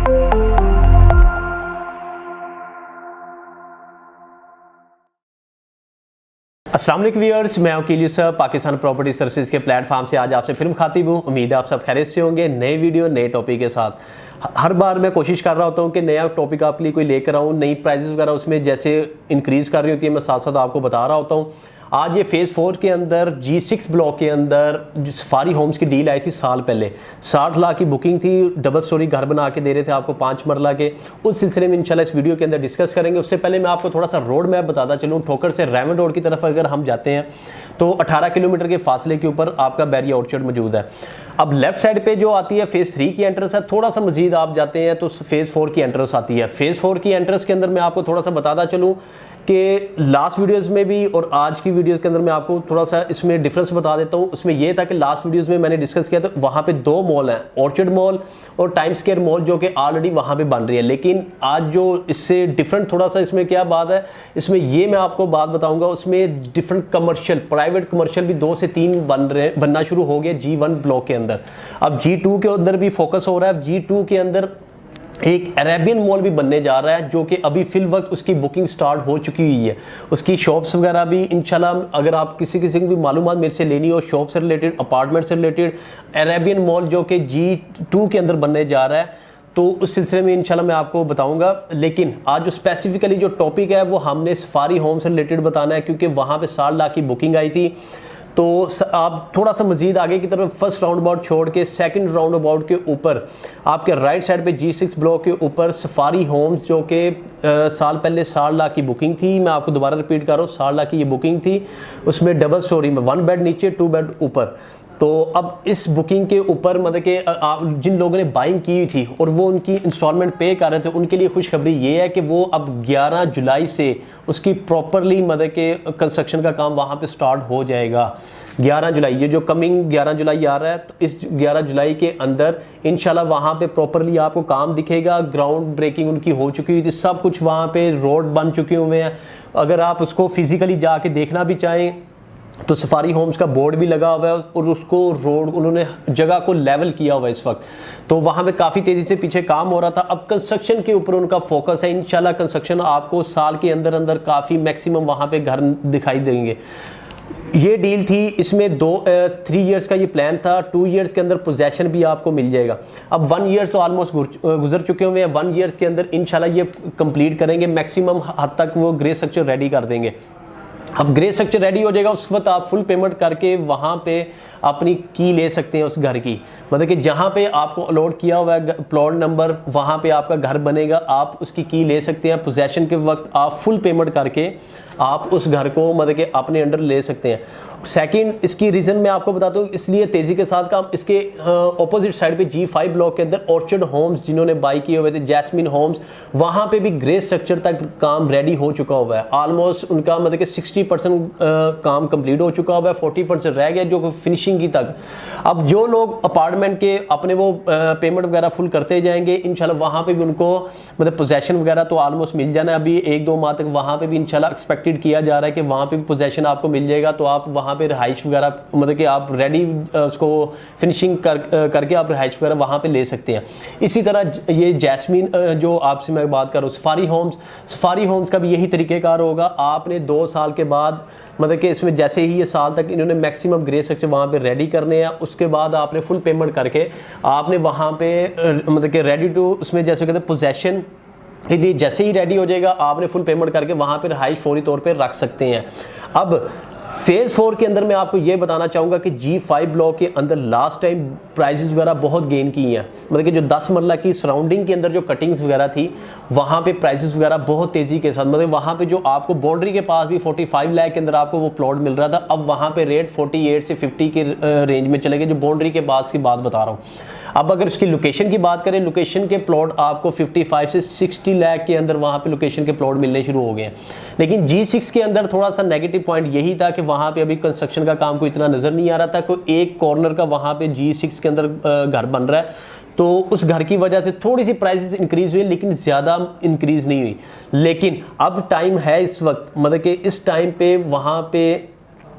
अस्सलाम वालेकुम व्यूअर्स, मैं वकील यूसुफ पाकिस्तान प्रॉपर्टी सर्विसेज के प्लेटफॉर्म से आज आपसे फिल्म खातिब हूँ। उम्मीद है आप सब खैरियत से होंगे। नए वीडियो नए टॉपिक के साथ हर बार मैं कोशिश कर रहा होता हूँ कि नया टॉपिक आपके लिए कोई लेकर आऊँ, नई प्राइजेस वगैरह उसमें जैसे इंक्रीज़ कर रही होती है मैं साथ साथ आपको बता रहा होता हूँ। आज ये फेज़ 4 के अंदर G6 ब्लॉक के अंदर सफारी होम्स की डील आई थी साल पहले। 60 लाख की बुकिंग थी, डबल स्टोरी घर बना के दे रहे थे आपको 5 मरला के। उस सिलसिले में इंशाल्लाह इस वीडियो के अंदर डिस्कस करेंगे। उससे पहले मैं आपको थोड़ा सा रोड मैप बताता चलूँ। ठोकर से रेवन रोड की तरफ अगर हम जाते हैं तो 18 किलोमीटर के फासले के ऊपर आपका बैरिया ऑर्चर्ड मौजूद है। अब लेफ्ट साइड पे जो आती है फेज़ 3 की एंट्रेंस है, थोड़ा सा मजीद आप जाते हैं तो फेज़ 4 की एंट्रेंस आती है। फेज़ 4 की एंट्रेंस के अंदर मैं आपको थोड़ा सा बताता चलूँ कि लास्ट वीडियोस में भी और आज की वीडियोस के अंदर मैं आपको थोड़ा सा इसमें डिफरेंस बता देता हूँ। उसमें यह था कि लास्ट वीडियोस में मैंने डिस्कस किया था वहाँ पे 2 मॉल हैं, ऑर्चर्ड मॉल और टाइम स्क्वायर मॉल, जो कि ऑलरेडी वहाँ पे बन रही है। लेकिन आज जो इससे डिफरेंट थोड़ा सा इसमें क्या बात है, इसमें ये मैं आपको बात बताऊँगा। उसमें डिफरेंट कमर्शियल, प्राइवेट कमर्शियल भी 2 से 3 बनना शुरू हो गया G1 ब्लॉक के अंदर। अब G2 के अंदर भी फोकस हो रहा है। G2 के अंदर एक अरेबियन मॉल भी बनने जा रहा है, जो कि अभी फिल वक्त उसकी बुकिंग स्टार्ट हो चुकी हुई है। उसकी शॉप्स वगैरह भी इंशाल्लाह, अगर आप किसी को भी मालूमात मेरे से लेनी हो शॉप से रिलेटेड, अपार्टमेंट से रिलेटेड, अरेबियन मॉल जो कि G2 के अंदर बनने जा रहा है, तो उस सिलसिले में इंशाल्लाह मैं आपको बताऊंगा। लेकिन आज जो स्पेसिफिकली जो टॉपिक है वो हमने सफारी होम से रिलेटेड बताना है, क्योंकि वहाँ पे 60 लाख की बुकिंग आई थी। तो आप थोड़ा सा मजीद आगे की तरफ फर्स्ट राउंड अबाउट छोड़ के सेकंड राउंड अबाउट के ऊपर आपके राइट साइड पे G6 ब्लॉक के ऊपर सफारी होम्स, जो कि साल पहले 60 लाख की बुकिंग थी। मैं आपको दोबारा रिपीट कर रहा हूँ, 60 लाख की ये बुकिंग थी। उसमें डबल स्टोरी में 1 बेड नीचे 2 बेड ऊपर। तो अब इस बुकिंग के ऊपर मतलब कि जिन लोगों ने बाइंग की हुई थी और वो उनकी इंस्टॉलमेंट पे कर रहे थे, उनके लिए खुशखबरी ये है कि वो अब 11 जुलाई से उसकी प्रॉपरली मतलब कि कंस्ट्रक्शन का काम वहाँ पे स्टार्ट हो जाएगा। 11 जुलाई, ये जो कमिंग 11 जुलाई आ रहा है, तो इस 11 जुलाई के अंदर इंशाल्लाह वहाँ पे प्रॉपरली आपको काम दिखेगा। ग्राउंड ब्रेकिंग उनकी हो चुकी हुई थी, सब कुछ वहाँ पे रोड बन चुके हुए हैं। अगर आप उसको फिजिकली जाके देखना भी चाहें तो सफारी होम्स का बोर्ड भी लगा हुआ है और उसको रोड उन्होंने जगह को लेवल किया हुआ है इस वक्त। तो वहाँ पे काफ़ी तेज़ी से पीछे काम हो रहा था। अब कंस्ट्रक्शन के ऊपर उनका फोकस है। इंशाल्लाह कंस्ट्रक्शन आपको साल के अंदर अंदर काफ़ी मैक्सिमम वहाँ पे घर दिखाई देंगे। ये डील थी, इसमें 3 इयर्स का ये प्लान था। 2 इयर्स के अंदर पोजेशन भी आपको मिल जाएगा। अब 1 ईयर तो ऑलमोस्ट गुजर चुके हुए हैं। 1 ईयर्स के अंदर इंशाल्लाह ये कंप्लीट करेंगे। मैक्सिमम हद तक वो ग्रे स्ट्रक्चर रेडी कर देंगे। अब ग्रे स्ट्रक्चर रेडी हो जाएगा, उस वक्त आप फुल पेमेंट करके वहाँ पे अपनी की ले सकते हैं उस घर की। मतलब कि जहाँ पे आपको अलॉट किया हुआ है प्लॉट नंबर, वहाँ पे आपका घर बनेगा, आप उसकी की ले सकते हैं। पोजेशन के वक्त आप फुल पेमेंट करके आप उस घर को मतलब कि अपने अंडर ले सकते हैं। सेकंड, इसकी रीज़न मैं आपको बताता हूँ, इसलिए तेज़ी के साथ काम। इसके ऑपोजिट साइड पे G5 ब्लॉक के अंदर ऑर्चर्ड होम्स जिन्होंने बाई किए हुए थे, जैस्मिन होम्स, वहाँ पे भी ग्रे स्ट्रक्चर तक काम रेडी हो चुका हुआ है। ऑलमोस्ट उनका मतलब कि 60% काम कंप्लीट हो चुका हुआ है, 40% रह गया जो फिनिशिंग की तक। अब जो लोग अपार्टमेंट के अपने वो पेमेंट वगैरह फुल करते जाएंगे, इंशाल्लाह वहाँ पर भी उनको मतलब पोजेशन वगैरह तो ऑलमोस्ट मिल जाना है। अभी 1-2 माह तक वहाँ पर भी इंशाल्लाह एक्सपेक्टेड किया जा रहा है कि वहाँ पर भी पोजेशन आपको मिल जाएगा। तो आप वहाँ पे रहाइश वगैरह मतलब कि आप रेडी उसको फिनिशिंग करके आप रहाइश वगैरह वहाँ पे ले सकते हैं। इसी तरह ये जैस्मिन जो आपसे मैं बात कर रहा हूँ, सफारी होम्स का भी यही तरीक़ेकार होगा। आपने 2 साल के बाद मतलब कि इसमें जैसे ही ये साल तक इन्होंने मैक्सिमम ग्रे स्ट्रक्चर वहाँ पे रेडी करने हैं, उसके बाद आपने फुल पेमेंट करके आपने वहाँ पे मतलब कि रेडी टू उसमें जैसे कहते हैं पोजेशन, इसलिए जैसे ही रेडी हो जाएगा आपने फुल पेमेंट करके वहाँ पर रहाइश फौरी तौर पर रख सकते हैं। अब फेज़ 4 के अंदर मैं आपको ये बताना चाहूँगा कि G5 ब्लॉक के अंदर लास्ट टाइम प्राइसेस वगैरह बहुत गेन की हैं। मतलब कि जो 10 मरला की सराउंडिंग के अंदर जो कटिंग्स वगैरह थी, वहाँ पे प्राइसेस वगैरह बहुत तेज़ी के साथ, मतलब वहाँ पे जो आपको बाउंड्री के पास भी 45 लाख के अंदर आपको वो प्लॉट मिल रहा था, अब वहाँ पे रेट 48 से 50 के रेंज में चले गए, जो बाउंड्री के पास की बात बता रहा हूँ। अब अगर उसकी लोकेशन की बात करें, लोकेशन के प्लॉट आपको 55 से 60 लाख के अंदर वहाँ पे लोकेशन के प्लॉट मिलने शुरू हो गए हैं। लेकिन G6 के अंदर थोड़ा सा नेगेटिव पॉइंट यही था कि वहाँ पे अभी कंस्ट्रक्शन का काम कोई इतना नज़र नहीं आ रहा था। कोई एक कॉर्नर का वहाँ पे G6 के अंदर घर बन रहा है, तो उस घर की वजह से थोड़ी सी प्राइसेस इंक्रीज़ हुई, लेकिन ज़्यादा इंक्रीज़ नहीं हुई। लेकिन अब टाइम है इस वक्त, मतलब कि इस टाइम पे वहाँ पे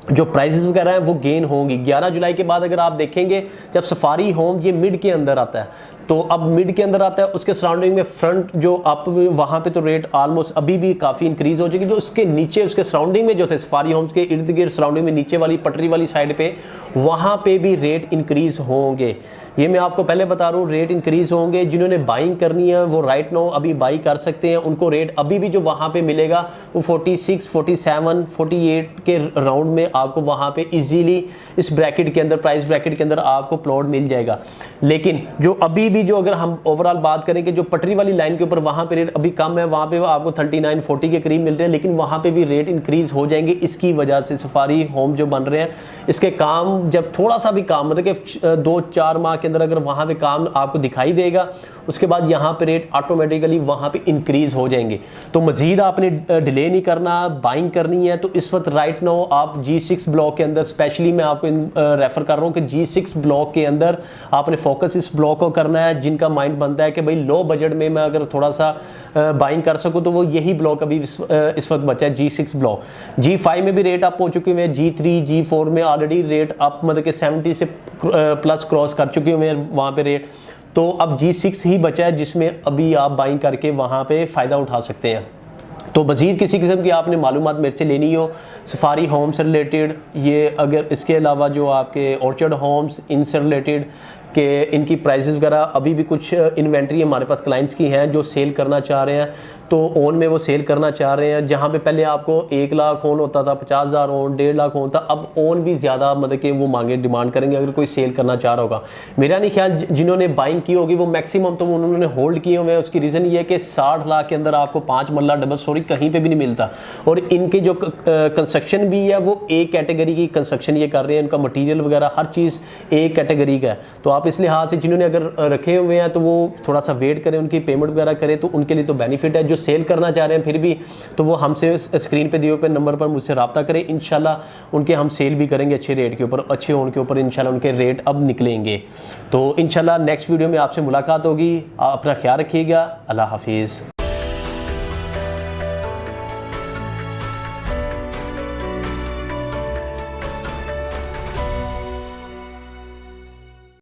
जो प्राइसेस वगैरह हैं वो गेन होंगी। 11 जुलाई के बाद अगर आप देखेंगे, जब सफारी होम ये मिड के अंदर आता है, तो अब मिड के अंदर आता है, उसके सराउंडिंग में फ्रंट जो अप वहाँ पे तो रेट ऑलमोस्ट अभी भी काफ़ी इंक्रीज़ हो जाएगी। जो उसके नीचे उसके सराउंडिंग में जो थे सफारी होम्स के इर्द गिर्द सराउंडिंग में नीचे वाली पटरी वाली साइड पे, वहाँ पे भी रेट इंक्रीज़ होंगे। ये मैं आपको पहले बता रहा हूँ, रेट इंक्रीज़ होंगे। जिन्होंने बाइंग करनी है वो राइट नाउ अभी बाई कर सकते हैं। उनको रेट अभी भी जो वहाँ पे मिलेगा वो 46, 47, 48 के राउंड में आपको वहाँ पे इजीली इस ब्रैकेट के अंदर, प्राइस ब्रैकेट के अंदर आपको प्लॉट मिल जाएगा। लेकिन जो अभी भी जो अगर हम ओवरऑल बात करें कि जो पटरी वाली लाइन के ऊपर वहाँ पे रेट अभी कम है, वहाँ पे आपको 39, 40 के करीब मिल रहे हैं, लेकिन वहाँ पे भी रेट इंक्रीज़ हो जाएंगे। इसकी वजह से सफारी होम जो बन रहे हैं, इसके काम जब थोड़ा सा भी काम मतलब कि 2-4 माह के अंदर अगर वहाँ पे काम आपको दिखाई देगा, उसके बाद यहाँ पे रेट ऑटोमेटिकली वहाँ पे इंक्रीज़ हो जाएंगे। तो मज़ीद आपने डिले नहीं करना, बाइंग करनी है तो इस वक्त राइट नाउ आप G6 ब्लॉक के अंदर, स्पेशली मैं आपको रेफ़र कर रहा हूँ कि G6 ब्लॉक के अंदर आपने फोकस इस ब्लॉक को करना है। जिनका माइंड बनता है कि भाई लो बजट में मैं अगर थोड़ा सा बाइंग कर सकूँ तो वो यही ब्लॉक अभी इस वक्त बचा है, G6 ब्लॉक। G5 में भी रेट अप हो चुके हुए हैं, G3, G4 में ऑलरेडी रेट अप मतलब कि 70 से प्लस क्रॉस कर चुके हुए हैं वहाँ पे रेट। तो अब G6 ही बचा है जिसमें अभी आप बाइंग करके वहाँ पे फ़ायदा उठा सकते हैं। तो मज़ीद किसी किस्म की आपने मालूमात मेरे से लेनी हो सफारी होम से रिलेटेड, ये अगर इसके अलावा जो आपके ऑर्चर्ड होम्स इनसे रिलेटेड कि इनकी प्राइसेस वगैरह, अभी भी कुछ इन्वेंट्री हमारे पास क्लाइंट्स की हैं जो सेल करना चाह रहे हैं, तो ओन में वो सेल करना चाह रहे हैं। जहाँ पे पहले आपको 1 लाख ओन होता था, 50,000 ओन, 1.5 लाख ओन था, अब ओन भी ज़्यादा मतलब कि वो मांगे डिमांड करेंगे अगर कोई सेल करना चाह रहा होगा। मेरा नहीं ख्याल जिन्होंने बाइंग की होगी वो मैक्सिमम तो उन्होंने होल्ड किए हुए हैं। उसकी रीज़न ये है कि 60 लाख के अंदर आपको 5 मरला डबल स्टोरी कहीं पर भी नहीं मिलता, और इनकी जो कंस्ट्रक्शन भी है वो एक कैटेगरी की कंस्ट्रक्शन ये कर रहे हैं। इनका मटीरियल वगैरह हर चीज़ एक कैटेगरी का है। तो आप इस लिहाज से जिन्होंने अगर रखे हुए हैं तो वो थोड़ा सा वेट करें, उनकी पेमेंट वगैरह करें, तो उनके लिए तो बेनिफिट है। जो सेल करना चाह रहे हैं फिर भी, तो वो हमसे स्क्रीन पे दिए हुए नंबर पर मुझसे रब्ता करें। इंशाल्लाह उनके हम सेल भी करेंगे अच्छे रेट के ऊपर, अच्छे होने के ऊपर इंशाल्लाह उनके रेट अब निकलेंगे। तो इंशाल्लाह नेक्स्ट वीडियो में आपसे मुलाकात होगी। आप अपना ख्याल रखिएगा। अल्लाह हाफिज़।